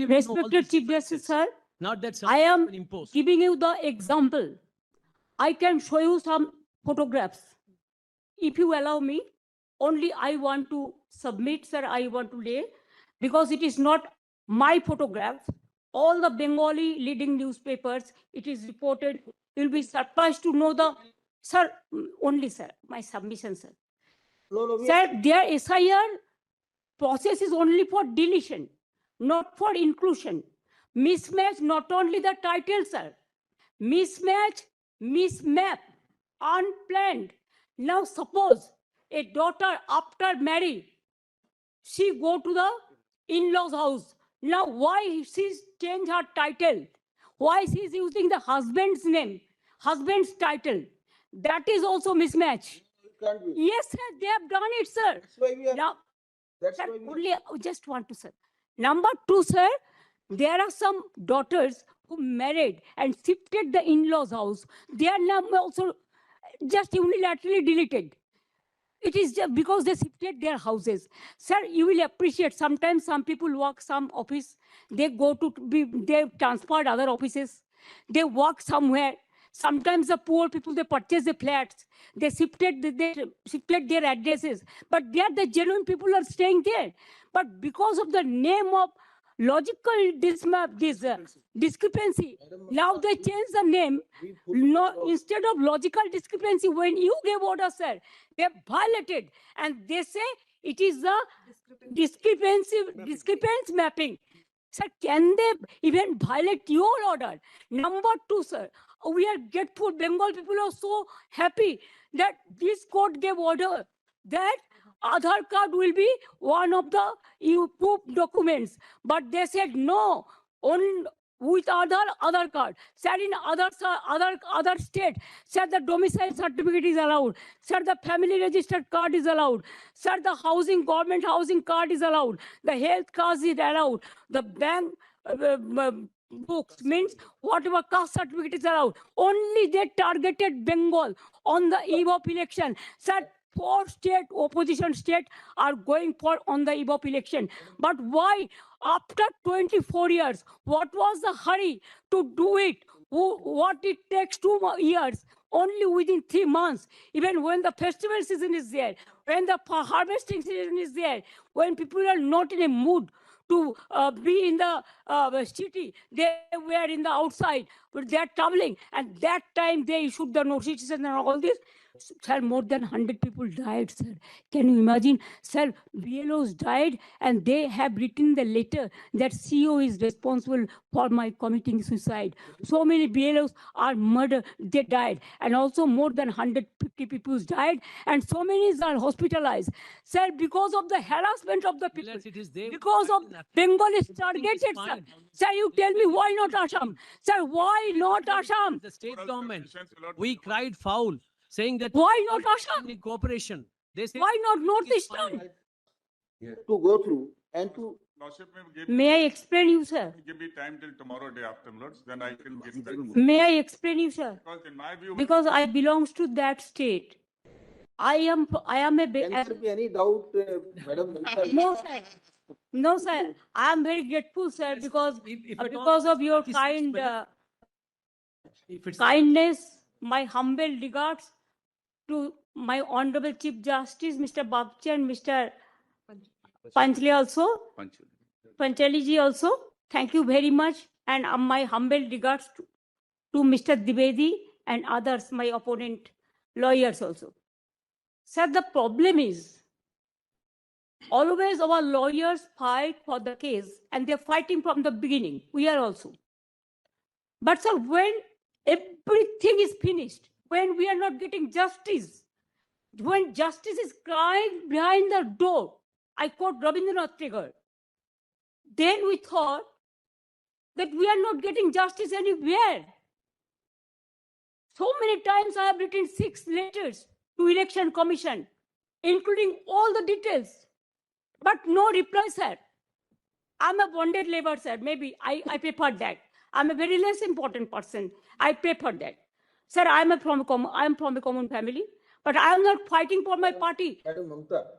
Respected Chief Justice, sir, Not that I am someone imposed. giving you the example. I can show you some photographs. If you allow me, only I want to submit, sir, I want to lay, because it is not my photograph. All the Bengali leading newspapers, it is reported. You'll be surprised to know the, sir, only, sir, my submission, sir. No, Sir, their SIR process is only for deletion, not for inclusion. Mismatch, not only the title, sir. Mismatch, mismap, unplanned. Now suppose a daughter after marriage, she go to the in-laws house. Now why she's changed her title? Why she's using the husband's name, husband's title? That is also mismatch. it can't be. Yes, sir, they have done it, sir. That's why we are. Now, That's sir, why we. only just want to, sir. Number two, sir, there are some daughters who married and shifted the in-laws house. Their number also just unilaterally deleted. It is just because they shifted their houses. Sir, you will appreciate sometimes some people work some office, they go to be, they transferred other offices, they work somewhere. Sometimes the poor people, they purchase the flats, they shifted their addresses, but there the genuine people are staying there. But because of the name of logical discrepancy, Madam, now they change the name. we put No, it out. instead of logical discrepancy, when you gave order, sir, they violated, and they say it is the discrepancy mapping. Sir, can they even violate your order? Number two, sir, we are grateful. Bengal people are so happy that this court gave order that Aadhaar card will be one of the proof documents. But they said no, on with Aadhaar card. Sir, in other state, sir, the domicile certificate is allowed. Sir, the family registered card is allowed. Sir, the government housing card is allowed. The health card is allowed. The bank books means whatever caste certificate is allowed. Only they targeted Bengal on the eve of election. Sir, 4 state opposition state are going for on the eve of election. But why after 24 years, what was the hurry to do it? What it takes 2 years, only within 3 months, even when the festival season is there, when the harvesting season is there, when people are not in a mood to be in the city, they were in the outside, but they are traveling, and that time they issued the notices and all this. Sir, more than 100 people died, sir. Can you imagine? Sir, BLOs died, and they have written the letter that CEO is responsible for my committing suicide. So many BLOs are murdered, they died, and also more than 150 people died, and so many are hospitalized. Sir, because of the harassment of the people, Unless it is there, because of Bengal is targeted, sir. fine. Sir, you tell me why not Assam? Sir, why not Assam? The state government, we cried foul, saying that Why not Assam? in cooperation. They say Why not it's Northeastern? fine. To go through and to. Lordship, May I explain you, sir? give me time till tomorrow day afterwards, then I can get back. May I explain you, sir? Because in my view, Because I belongs to that state. I am a Can there be any doubt, Madam? no, sir. No, sir. I am very grateful, sir, because If at all because of your it is kind suspended, if it's kindness, my humble regards to my Honorable Chief Justice, Mr. Babchi and Mr. Panchali also. Panchali ji also. Thank you very much. And my humble regards to Mr. Dwivedi and others, my opponent lawyers also. Sir, the problem is, always our lawyers fight for the case, and they're fighting from the beginning. We are also. But sir, when everything is finished, when we are not getting justice, when justice is crying behind the door, I quote Rabindranath Tagore, then we thought that we are not getting justice anywhere. So many times I have written 6 letters to Election Commission, including all the details, but no reply, sir. I'm a bonded labor, sir. Maybe I prefer that. I'm a very less important person. I prefer that. Sir, I'm from a common family, but I'm not fighting for my party. Madam Mamta.